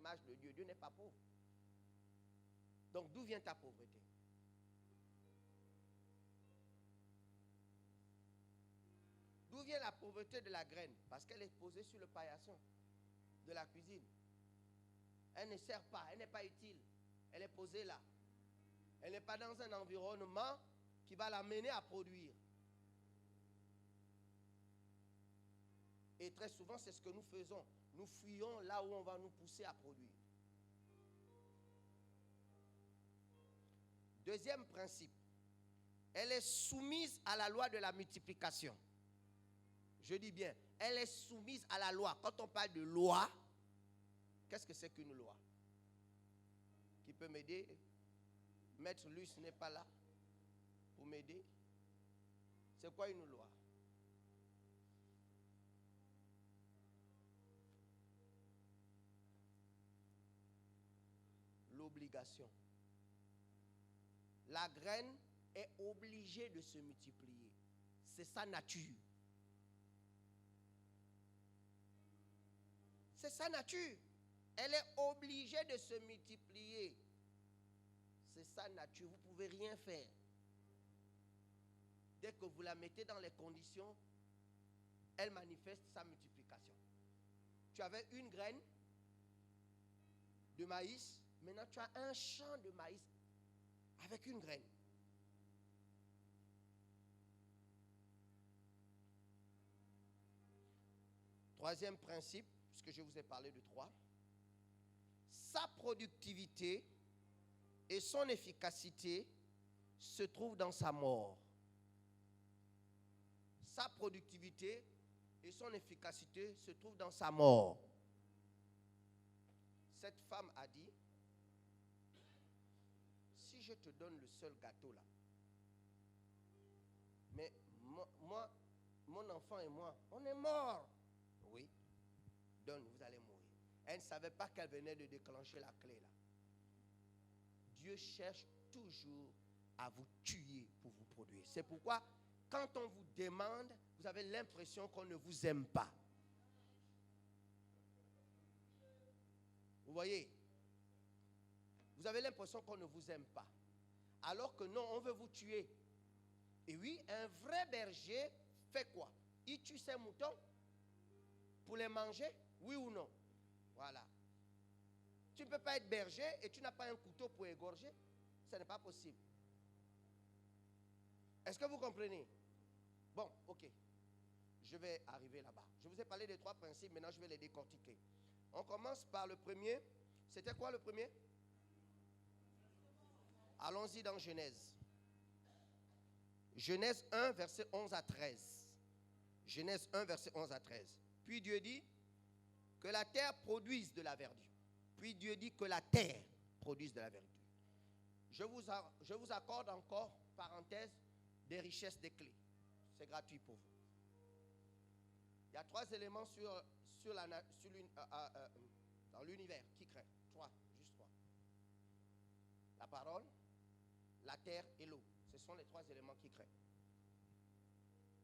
l'image de Dieu. Dieu n'est pas pauvre. Donc d'où vient ta pauvreté? D'où vient la pauvreté de la graine? Parce qu'elle est posée sur le paillasson de la cuisine. Elle ne sert pas, elle n'est pas utile. Elle est posée là. Elle n'est pas dans un environnement qui va l'amener à produire. Et très souvent, c'est ce que nous faisons. Nous fuyons là où on va nous pousser à produire. Deuxième principe, elle est soumise à la loi de la multiplication. Je dis bien, elle est soumise à la loi. Quand on parle de loi, qu'est-ce que c'est qu'une loi? Qui peut m'aider? Maître Luce n'est pas là pour m'aider. C'est quoi une loi? L'obligation. La graine est obligée de se multiplier. C'est sa nature. C'est sa nature. Elle est obligée de se multiplier. C'est sa nature. Vous ne pouvez rien faire. Dès que vous la mettez dans les conditions, elle manifeste sa multiplication. Tu avais une graine de maïs. Maintenant, tu as un champ de maïs avec une graine. Troisième principe, puisque je vous ai parlé de 3. Sa productivité et son efficacité se trouvent dans sa mort. Sa productivité et son efficacité se trouvent dans sa mort. Cette femme a dit, si je te donne le seul gâteau là, mais moi, mon enfant et moi, on est morts. Oui, donne, vous allez mourir. Elle ne savait pas qu'elle venait de déclencher la clé là. Dieu cherche toujours à vous tuer pour vous produire. C'est pourquoi, quand on vous demande, vous avez l'impression qu'on ne vous aime pas. Vous voyez? Vous avez l'impression qu'on ne vous aime pas. Alors que non, on veut vous tuer. Et oui, un vrai berger fait quoi? Il tue ses moutons pour les manger? Oui ou non? Voilà. Tu ne peux pas être berger et tu n'as pas un couteau pour égorger. Ce n'est pas possible. Est-ce que vous comprenez? Bon, ok. Je vais arriver là-bas. Je vous ai parlé des 3 principes, maintenant je vais les décortiquer. On commence par le premier. C'était quoi le premier? Allons-y dans Genèse. Genèse 1, verset 11 à 13. Genèse 1, verset 11 à 13. Puis Dieu dit que la terre produise de la verdure. Puis Dieu dit que la terre produise de la verdure. Je vous accorde encore, parenthèse, des richesses, des clés. C'est gratuit pour vous. Il y a 3 éléments dans l'univers qui créent. 3, juste 3. La parole, la terre et l'eau. Ce sont les 3 éléments qui créent.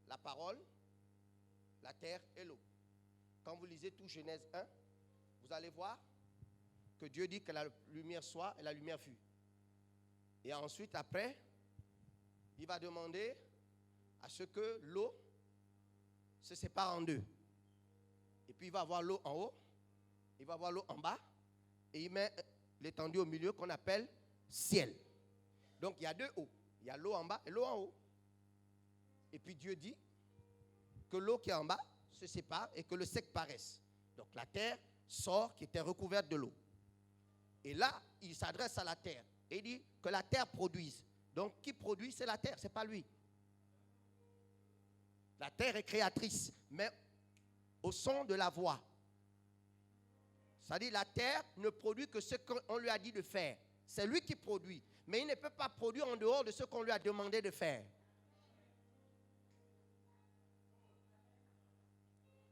La parole, la terre et l'eau. Quand vous lisez tout Genèse 1, vous allez voir que Dieu dit que la lumière soit et la lumière fut. Et ensuite, après, il va demander à ce que l'eau se sépare en 2. Et puis il va avoir l'eau en haut, il va avoir l'eau en bas, et il met l'étendue au milieu qu'on appelle ciel. Donc il y a 2 eaux. Il y a l'eau en bas et l'eau en haut. Et puis Dieu dit que l'eau qui est en bas se sépare et que le sec paraisse. Donc la terre sort qui était recouverte de l'eau. Et là, il s'adresse à la terre et il dit que la terre produise. Donc qui produit, c'est la terre, ce n'est pas lui. La terre est créatrice, mais au son de la voix. C'est-à-dire la terre ne produit que ce qu'on lui a dit de faire. C'est lui qui produit. Mais il ne peut pas produire en dehors de ce qu'on lui a demandé de faire.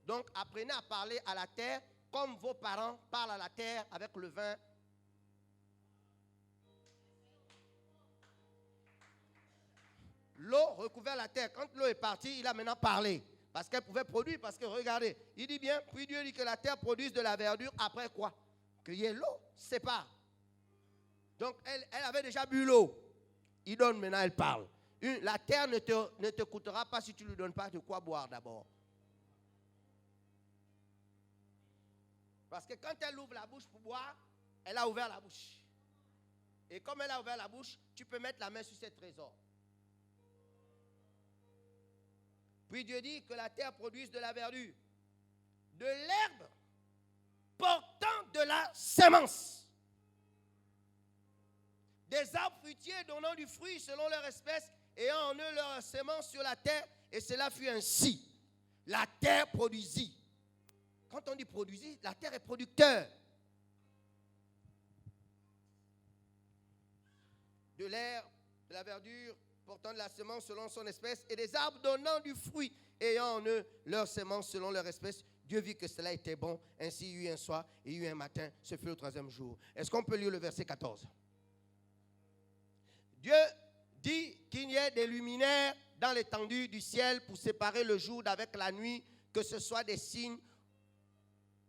Donc apprenez à parler à la terre comme vos parents parlent à la terre avec le vin. L'eau recouvert la terre. Quand l'eau est partie, il a maintenant parlé. Parce qu'elle pouvait produire. Parce que regardez, il dit bien, puis Dieu dit que la terre produise de la verdure. Après quoi? Que qu'il y ait l'eau, sépare. Donc, elle avait déjà bu l'eau. Il donne, maintenant elle parle. La terre ne te coûtera pas si tu ne lui donnes pas de quoi boire d'abord. Parce que quand elle ouvre la bouche pour boire, elle a ouvert la bouche. Et comme elle a ouvert la bouche, tu peux mettre la main sur ses trésors. Puis Dieu dit que la terre produise de la verdure, de l'herbe portant de la semence, des arbres fruitiers donnant du fruit selon leur espèce, ayant en eux leur semence sur la terre, et cela fut ainsi. La terre produisit. Quand on dit produisit, la terre est producteur. De l'herbe, de la verdure, portant de la semence selon son espèce, et des arbres donnant du fruit, ayant en eux leur semence selon leur espèce. Dieu vit que cela était bon, ainsi il y eut un soir, et il y eut un matin, ce fut le 3e jour. Est-ce qu'on peut lire le verset 14? Dieu dit qu'il y ait des luminaires dans l'étendue du ciel pour séparer le jour d'avec la nuit, que ce soit des signes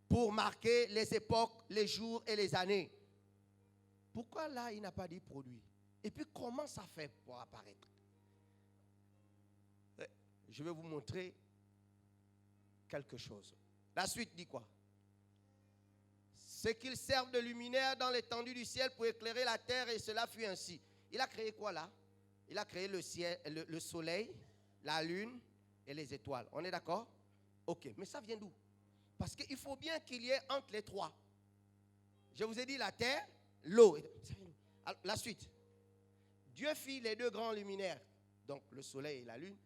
pour marquer les époques, les jours et les années. Pourquoi là, il n'a pas dit produit? Et puis, comment ça fait pour apparaître? Je vais vous montrer quelque chose. La suite dit quoi? C'est qu'ils servent de luminaire dans l'étendue du ciel pour éclairer la terre, et cela fut ainsi. Il a créé quoi là? Il a créé le ciel, le soleil, la lune et les étoiles. On est d'accord? Ok, mais ça vient d'où? Parce qu'il faut bien qu'il y ait entre les trois. Je vous ai dit la terre, l'eau. La suite. Dieu fit les 2 grands luminaires, donc le soleil et la lune.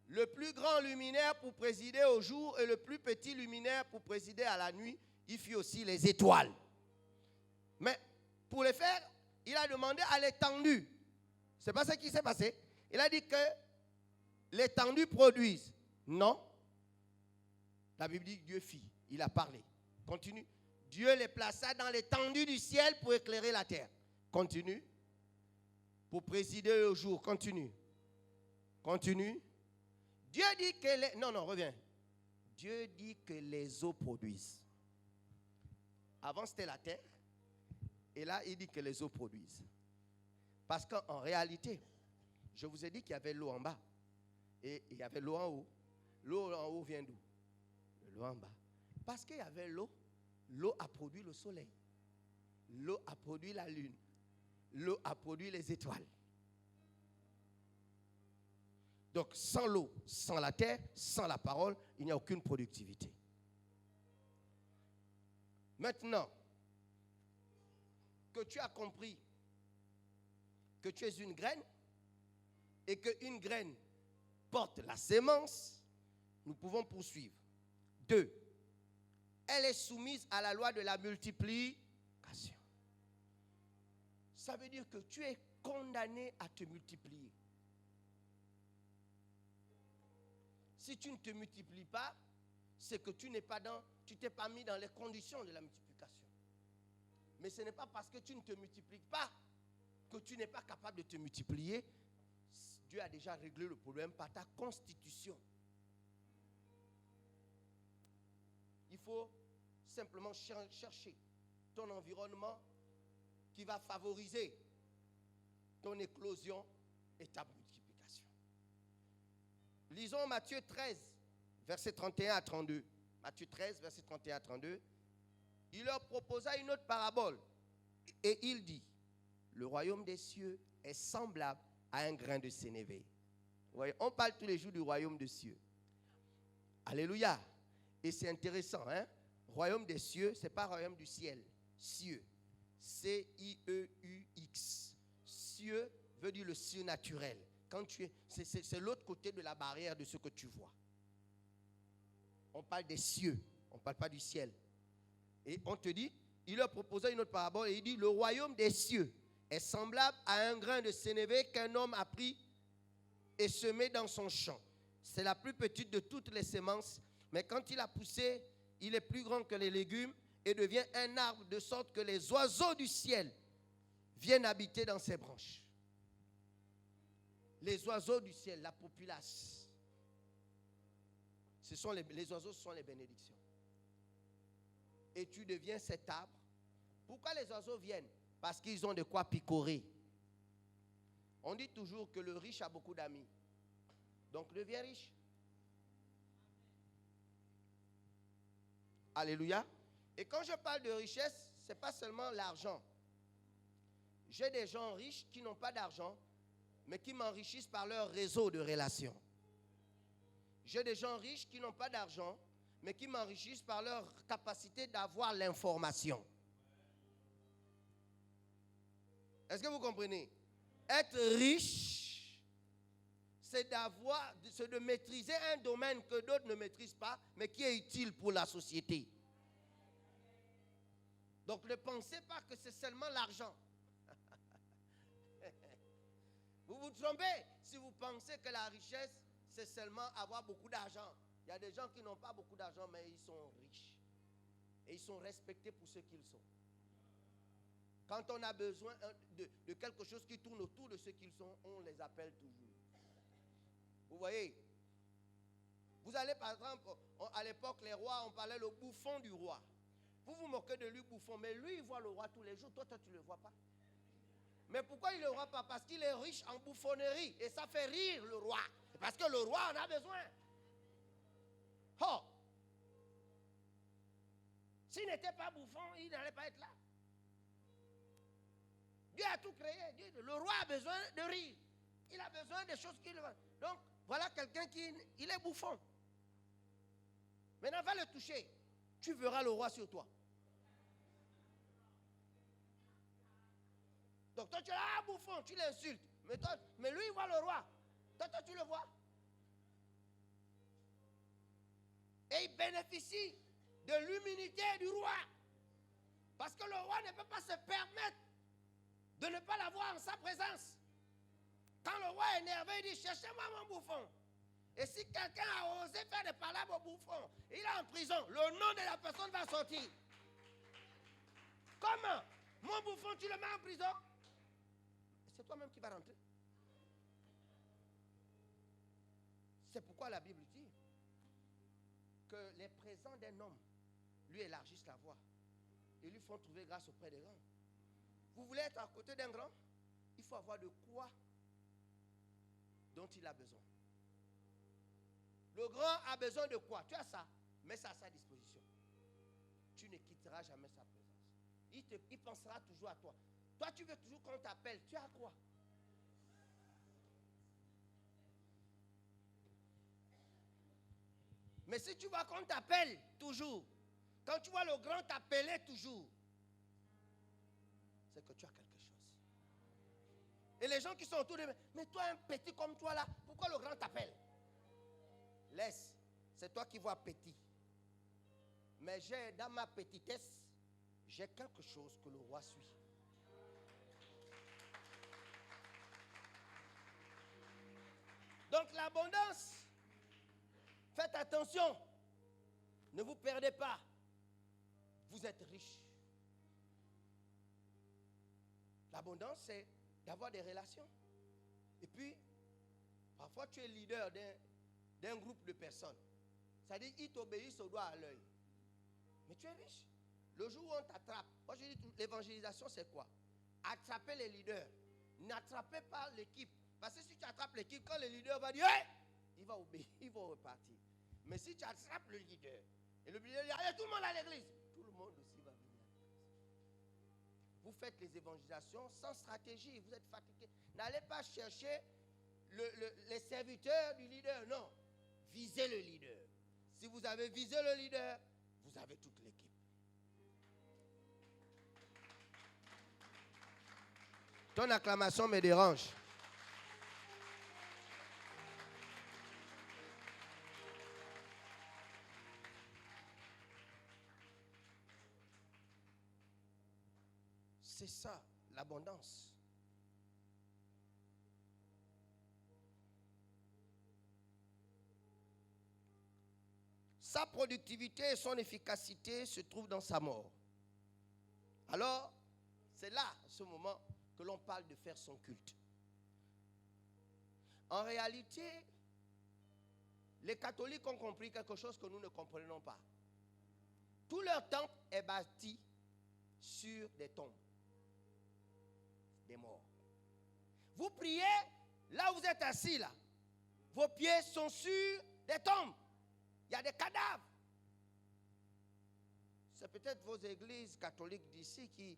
Le plus grand luminaire pour présider au jour et le plus petit luminaire pour présider à la nuit. Il fit aussi les étoiles. Mais pour les faire, il a demandé à l'étendue. C'est pas ce qui s'est passé. Il a dit que l'étendue produise. Non. La Bible dit que Dieu fit. Il a parlé. Continue. Dieu les plaça dans l'étendue du ciel pour éclairer la terre. Continue. Pour présider au jour. Continue. Continue. Dieu dit que les... Non, reviens. Dieu dit que les eaux produisent. Avant, c'était la terre. Et là, il dit que les eaux produisent. Parce qu'en réalité, je vous ai dit qu'il y avait l'eau en bas. Et il y avait l'eau en haut. L'eau en haut vient d'où? De l'eau en bas. Parce qu'il y avait l'eau, l'eau a produit le soleil. L'eau a produit la lune. L'eau a produit les étoiles. Donc, sans l'eau, sans la terre, sans la parole, il n'y a aucune productivité. Maintenant que tu as compris que tu es une graine et qu'une graine porte la sémence, nous pouvons poursuivre. 2. Elle est soumise à la loi de la multiplication. Ça veut dire que tu es condamné à te multiplier. Si tu ne te multiplies pas, c'est que tu t'es pas mis dans les conditions de la multiplication. Mais ce n'est pas parce que tu ne te multiplies pas que tu n'es pas capable de te multiplier. Dieu a déjà réglé le problème par ta constitution. Il faut simplement chercher ton environnement qui va favoriser ton éclosion et ta multiplication. Lisons Matthieu 13, versets 31 à 32. Matthieu 13, versets 31 à 32. Il leur proposa une autre parabole. Et il dit, le royaume des cieux est semblable à un grain de sénévé. Vous voyez, on parle tous les jours du royaume des cieux. Alléluia. Et c'est intéressant, hein? Royaume des cieux, ce n'est pas royaume du ciel. Cieux. C-I-E-U-X. Cieux veut dire le surnaturel. C'est l'autre côté de la barrière de ce que tu vois. On parle des cieux, on ne parle pas du ciel. Et on te dit, il leur proposait une autre parabole et il dit, le royaume des cieux est semblable à un grain de sénévé qu'un homme a pris et semé dans son champ. C'est la plus petite de toutes les semences, mais quand il a poussé, il est plus grand que les légumes et devient un arbre de sorte que les oiseaux du ciel viennent habiter dans ses branches. Les oiseaux du ciel, la populace. Les oiseaux, ce sont les bénédictions. Et tu deviens cet arbre Pourquoi les oiseaux viennent? Parce qu'ils ont de quoi picorer. On dit toujours que le riche a beaucoup d'amis. Donc deviens riche. Alléluia. Et quand je parle de richesse, ce n'est pas seulement l'argent. J'ai des gens riches qui n'ont pas d'argent, mais qui m'enrichissent par leur réseau de relations. J'ai des gens riches qui n'ont pas d'argent, mais qui m'enrichissent par leur capacité d'avoir l'information. Est-ce que vous comprenez? Être riche, c'est de maîtriser un domaine que d'autres ne maîtrisent pas, mais qui est utile pour la société. Donc ne pensez pas que c'est seulement l'argent. Vous vous trompez si vous pensez que la richesse, c'est seulement avoir beaucoup d'argent. Il y a des gens qui n'ont pas beaucoup d'argent, mais ils sont riches. Et ils sont respectés pour ce qu'ils sont. Quand on a besoin de quelque chose qui tourne autour de ce qu'ils sont, on les appelle toujours. Vous voyez? Vous allez par exemple, à l'époque, les rois, on parlait le bouffon du roi. Vous vous moquez de lui, bouffon, mais lui, il voit le roi tous les jours. Toi, tu ne le vois pas. Mais pourquoi il ne le voit pas? Parce qu'il est riche en bouffonnerie. Et ça fait rire le roi. Parce que le roi en a besoin. Oh! S'il n'était pas bouffon, il n'allait pas être là. Dieu a tout créé. Le roi a besoin de rire. Il a besoin des choses qu'il veut. Donc, voilà quelqu'un qui il est bouffon. Maintenant, va le toucher. Tu verras le roi sur toi. Donc, toi, tu es là, bouffon, tu l'insultes. Mais lui, il voit le roi. Toi, tu le vois. Et il bénéficie de l'humilité du roi. Parce que le roi ne peut pas se permettre de ne pas l'avoir en sa présence. Quand le roi est énervé, il dit, cherchez-moi mon bouffon. Et si quelqu'un a osé faire des palabres au bouffon, il est en prison, le nom de la personne va sortir. Comment? Mon bouffon, tu le mets en prison? C'est toi-même qui vas rentrer. C'est pourquoi la Bible dit que les présents d'un homme lui élargissent la voie et lui font trouver grâce auprès des grands. Vous voulez être à côté d'un grand? Il faut avoir de quoi dont il a besoin. Le grand a besoin de quoi? Tu as ça, mets ça à sa disposition. Tu ne quitteras jamais sa présence. Il pensera toujours à toi. Toi, tu veux toujours qu'on t'appelle. Tu as quoi? Mais si tu vois qu'on t'appelle toujours, quand tu vois le grand t'appeler toujours, c'est que tu as quelque chose. Et les gens qui sont autour de moi, mais toi, un petit comme toi là, pourquoi le grand t'appelle? Laisse, c'est toi qui vois petit. Mais j'ai dans ma petitesse, j'ai quelque chose que le roi suit. Donc l'abondance, faites attention, ne vous perdez pas, vous êtes riche. L'abondance, c'est d'avoir des relations. Et puis, parfois tu es leader d'un groupe de personnes. C'est-à-dire, ils t'obéissent au doigt à l'œil. Mais tu es riche. Le jour où on t'attrape, moi je dis, l'évangélisation c'est quoi? Attraper les leaders. N'attrapez pas l'équipe. Parce que si tu attrapes l'équipe, quand le leader va dire, hey! Il va obéir, il va repartir. Mais si tu attrapes le leader, et le leader dit, allez, tout le monde à l'église, tout le monde aussi va venir à l'église. Vous faites les évangélisations sans stratégie, vous êtes fatigué. N'allez pas chercher les serviteurs du leader, non. Visez le leader. Si vous avez visé le leader, vous avez toute l'équipe. Ton acclamation me dérange. C'est ça, l'abondance. Sa productivité et son efficacité se trouvent dans sa mort. Alors, c'est là, à ce moment, que l'on parle de faire son culte. En réalité, les catholiques ont compris quelque chose que nous ne comprenons pas. Tout leur temple est bâti sur des tombes. Des morts. Vous priez, là où vous êtes assis là, vos pieds sont sur des tombes. Il y a des cadavres. C'est peut-être vos églises catholiques d'ici qui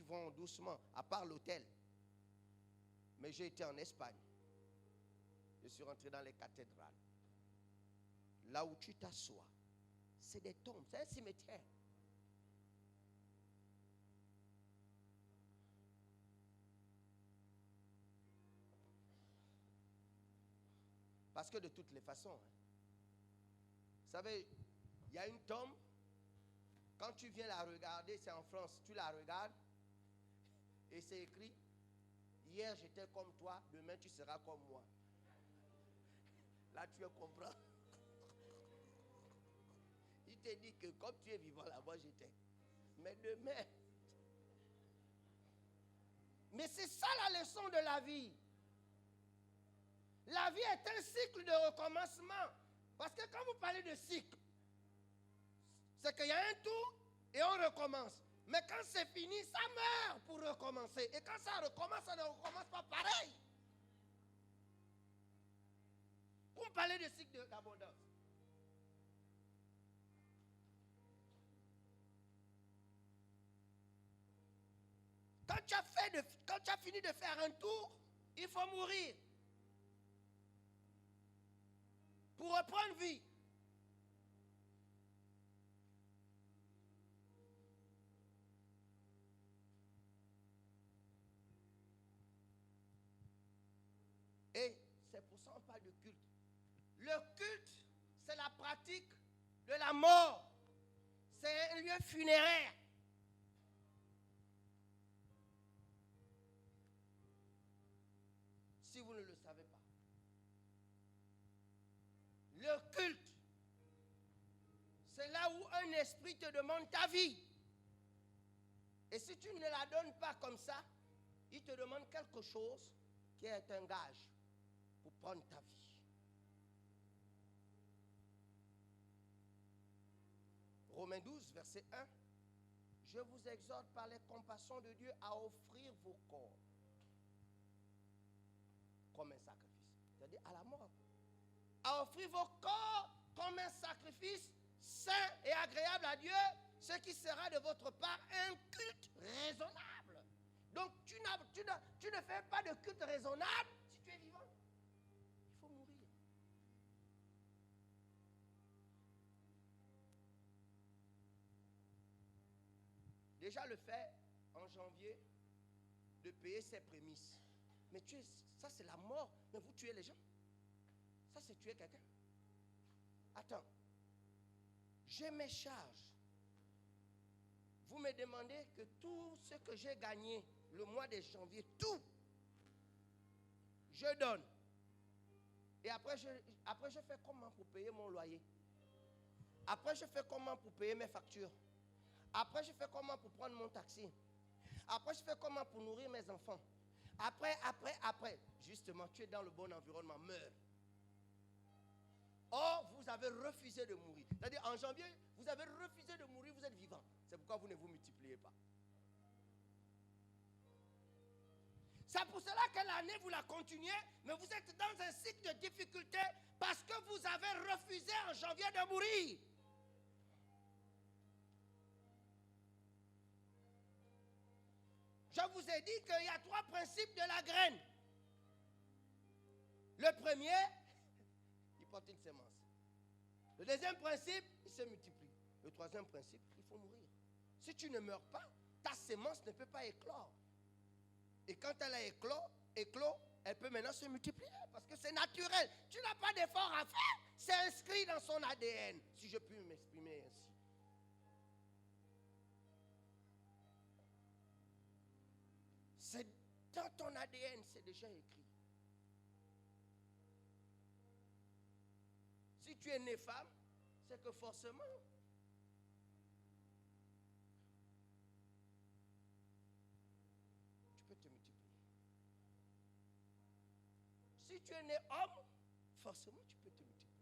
vont doucement, à part l'autel. Mais j'ai été en Espagne. Je suis rentré dans les cathédrales. Là où tu t'assois, c'est des tombes, c'est un cimetière. Parce que de toutes les façons, vous savez, il y a une tombe, quand tu viens la regarder, c'est en France, tu la regardes, et c'est écrit, hier j'étais comme toi, demain tu seras comme moi. Là tu comprends. Il te dit que comme tu es vivant là-bas, j'étais. Mais demain. Mais c'est ça la leçon de la vie. La vie est un cycle de recommencement. Parce que quand vous parlez de cycle, c'est qu'il y a un tour et on recommence. Mais quand c'est fini, ça meurt pour recommencer. Et quand ça recommence, ça ne recommence pas pareil. Vous parlez de cycle d'abondance. Quand tu as fini de faire un tour, il faut mourir. Pour reprendre vie. Et c'est pour ça qu'on parle de culte. Le culte, c'est la pratique de la mort. C'est un lieu funéraire. Si vous ne le savez pas. Le culte, c'est là où un esprit te demande ta vie. Et si tu ne la donnes pas comme ça, il te demande quelque chose qui est un gage pour prendre ta vie. Romains 12, verset 1. Je vous exhorte par les compassions de Dieu à offrir vos corps comme un sacrifice. C'est-à-dire à la mort. À offrir vos corps comme un sacrifice saint et agréable à Dieu, ce qui sera de votre part un culte raisonnable. Donc tu ne fais pas de culte raisonnable si tu es vivant. Il faut mourir. Déjà le fait en janvier de payer ses prémices. Mais ça c'est la mort. Mais vous tuez les gens. Ça c'est tuer quelqu'un. Attends. J'ai mes charges. Vous me demandez que tout ce que j'ai gagné le mois de janvier, tout, je donne. Et après je fais comment pour payer mon loyer? Après je fais comment pour payer mes factures? Après je fais comment pour prendre mon taxi? Après je fais comment pour nourrir mes enfants? Après. Justement, tu es dans le bon environnement, meurs. Or, vous avez refusé de mourir. C'est-à-dire, en janvier, vous avez refusé de mourir, vous êtes vivant. C'est pourquoi vous ne vous multipliez pas. C'est pour cela que l'année, vous la continuez, mais vous êtes dans un cycle de difficulté parce que vous avez refusé en janvier de mourir. Je vous ai dit qu'il y a 3 principes de la graine. Le premier, il porte une semence. Le deuxième principe, il se multiplie. Le troisième principe, il faut mourir. Si tu ne meurs pas, ta semence ne peut pas éclore. Et quand elle a éclos, elle peut maintenant se multiplier parce que c'est naturel. Tu n'as pas d'effort à faire. C'est inscrit dans son ADN, si je puis m'exprimer ainsi. C'est dans ton ADN, c'est déjà écrit. Si tu es né femme, c'est que forcément, tu peux te multiplier. Si tu es né homme, forcément tu peux te multiplier.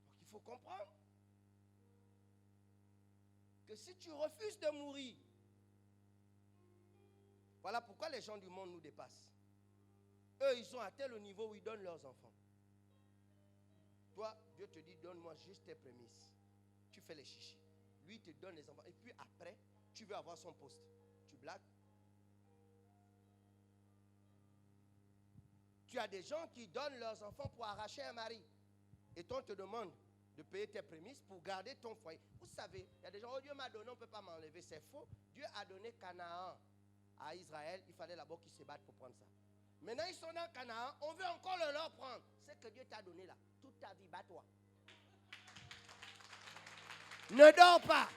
Donc il faut comprendre que si tu refuses de mourir, voilà pourquoi les gens du monde nous dépassent. Eux, ils sont atteint le niveau où ils donnent leurs enfants. Toi, Dieu te dit, donne-moi juste tes prémices. Tu fais les chichis. Lui, il te donne les enfants. Et puis après, tu veux avoir son poste. Tu blagues. Tu as des gens qui donnent leurs enfants pour arracher un mari. Et toi, on te demande de payer tes prémices pour garder ton foyer. Vous savez, il y a des gens, oh Dieu m'a donné, on ne peut pas m'enlever. C'est faux. Dieu a donné Canaan à Israël. Il fallait d'abord qu'ils se battent pour prendre ça. Maintenant, ils sont dans Canaan. On veut encore le leur prendre. C'est que Dieu t'a donné là. Toute ta vie, bats-toi. Ne dors pas.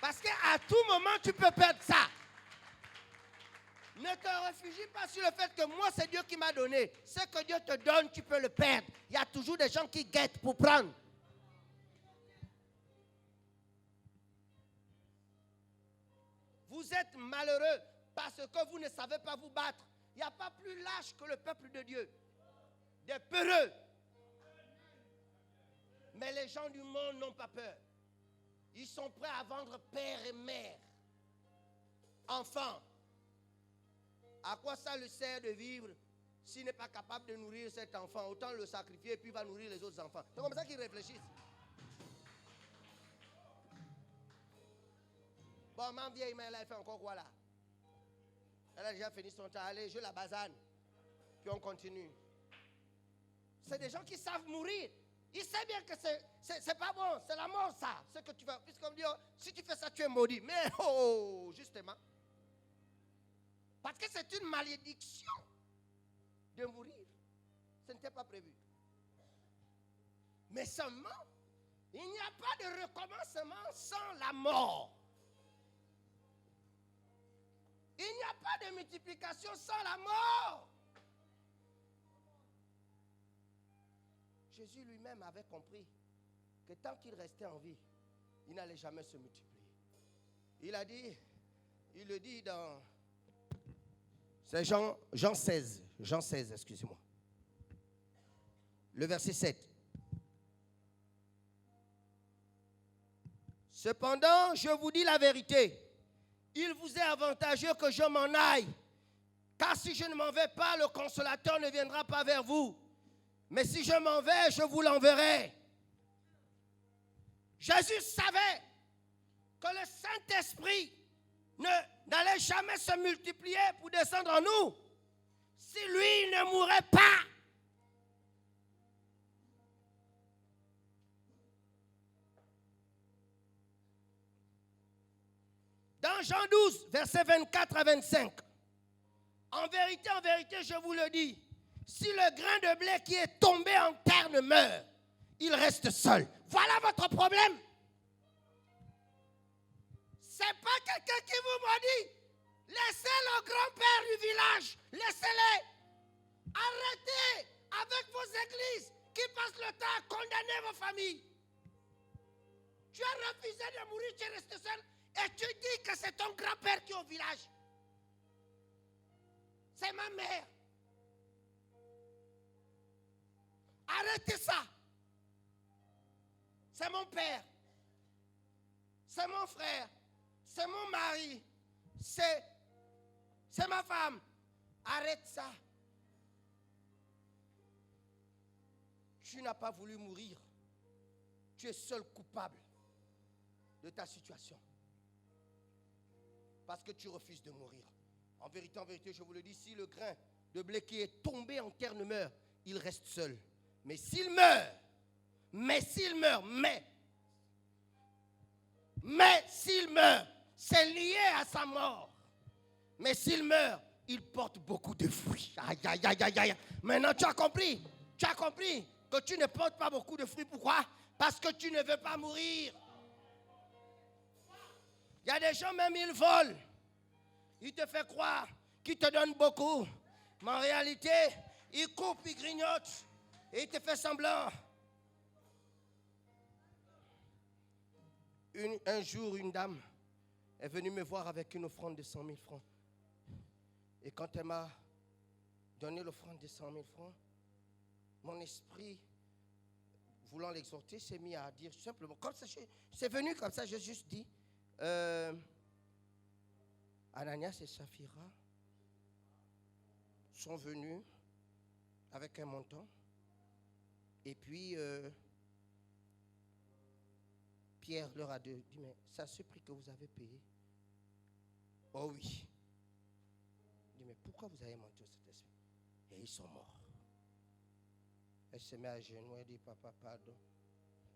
Parce qu'à tout moment, tu peux perdre ça. Ne te réfugie pas sur le fait que moi, c'est Dieu qui m'a donné. Ce que Dieu te donne, tu peux le perdre. Il y a toujours des gens qui guettent pour prendre. Vous êtes malheureux parce que vous ne savez pas vous battre. Il n'y a pas plus lâche que le peuple de Dieu. Des peureux. Mais les gens du monde n'ont pas peur. Ils sont prêts à vendre père et mère. Enfants. À quoi ça le sert de vivre s'il n'est pas capable de nourrir cet enfant? Autant le sacrifier et puis il va nourrir les autres enfants. C'est comme ça qu'ils réfléchissent. Bon, ma vieille mère, elle fait encore quoi là? Elle a déjà fini son temps. Allez, je la basane. Puis on continue. C'est des gens qui savent mourir. Ils savent bien que c'est pas bon. C'est la mort, ça. Ce que tu fais. Puisqu'on dit, oh, si tu fais ça, tu es maudit. Mais, oh, justement. Parce que c'est une malédiction de mourir. Ce n'était pas prévu. Mais seulement, il n'y a pas de recommencement sans la mort. Il n'y a pas de multiplication sans la mort. Jésus lui-même avait compris que tant qu'il restait en vie, il n'allait jamais se multiplier. Il a dit, il le dit dans... C'est Jean 16, excusez-moi. Le verset 7. Cependant, je vous dis la vérité. Il vous est avantageux que je m'en aille. Car si je ne m'en vais pas, le consolateur ne viendra pas vers vous. Mais si je m'en vais, je vous l'enverrai. Jésus savait que le Saint-Esprit n'allait jamais se multiplier pour descendre en nous si lui ne mourait pas. Dans Jean 12, versets 24 à 25, en vérité, je vous le dis, si le grain de blé qui est tombé en terre ne meurt, il reste seul. Voilà votre problème. Ce n'est pas quelqu'un qui vous maudit. Laissez le grand-père du village. Laissez-les. Arrêtez avec vos églises qui passent le temps à condamner vos familles. Tu as refusé de mourir, tu es resté seul. Et tu dis que c'est ton grand-père qui est au village. C'est ma mère. Arrêtez ça. C'est mon père. C'est mon frère. C'est mon mari. C'est ma femme. Arrête ça. Tu n'as pas voulu mourir. Tu es seul coupable de ta situation. Parce que tu refuses de mourir. En vérité, je vous le dis, si le grain de blé qui est tombé en terre ne meurt, il reste seul. Mais s'il meurt, s'il meurt, c'est lié à sa mort. Mais s'il meurt, il porte beaucoup de fruits. Aïe, aïe, aïe, aïe, aïe. Maintenant, tu as compris que tu ne portes pas beaucoup de fruits. Pourquoi? Parce que tu ne veux pas mourir. Il y a des gens, même ils volent. Ils te font croire qu'ils te donnent beaucoup. Mais en réalité, ils coupent, ils grignotent. Et ils te font semblant. Un jour, une dame est venue me voir avec une offrande de 100 000 francs. Et quand elle m'a donné l'offrande de 100 000 francs, mon esprit voulant l'exhorter, s'est mis à dire simplement, comme ça, c'est venu comme ça, j'ai juste dit, Ananias et Saphira sont venus avec un montant, et puis Pierre leur a dit, mais c'est à ce prix que vous avez payé? Oh oui. Il dit, mais pourquoi vous avez menti au Saint-Esprit? Et ils sont morts. Elle se met à genoux, elle dit, papa, pardon.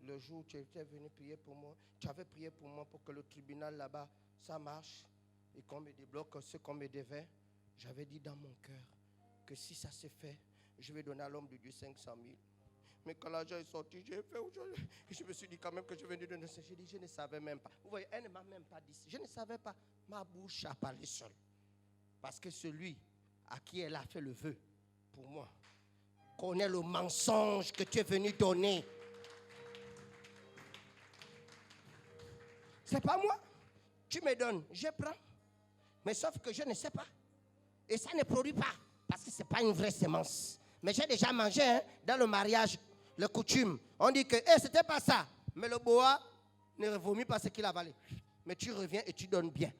Le jour où tu étais venu prier pour moi, tu avais prié pour moi pour que le tribunal là-bas, ça marche et qu'on me débloque ce qu'on me devait. J'avais dit dans mon cœur que si ça s'est fait, je vais donner à l'homme de Dieu 500 000. Mais quand l'argent est sorti, j'ai fait aujourd'hui. Je me suis dit quand même que je venais de donner ça. J'ai dit, je ne savais même pas. Vous voyez, elle ne m'a même pas dit. Je ne savais pas. Ma bouche a parlé seule. Parce que celui à qui elle a fait le vœu, pour moi, connaît le mensonge que tu es venu donner. C'est pas moi. Tu me donnes, je prends. Mais sauf que je ne sais pas. Et ça ne produit pas. Parce que ce n'est pas une vraie semence. Mais j'ai déjà mangé dans le mariage, le coutume. On dit que c'était pas ça. Mais le boa ne vomit pas ce qu'il a avalé. Mais tu reviens et tu donnes bien.